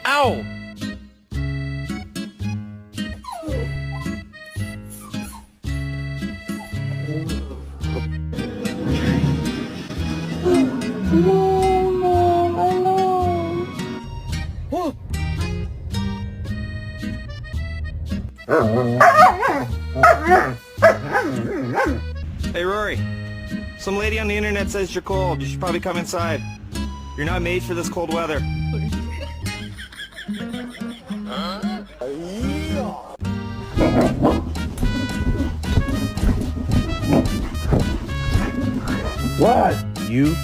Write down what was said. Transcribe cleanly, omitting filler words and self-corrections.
Ow! Hey Rory, some lady on the internet says you're cold. You should probably come inside. You're not made for this cold weather. What? You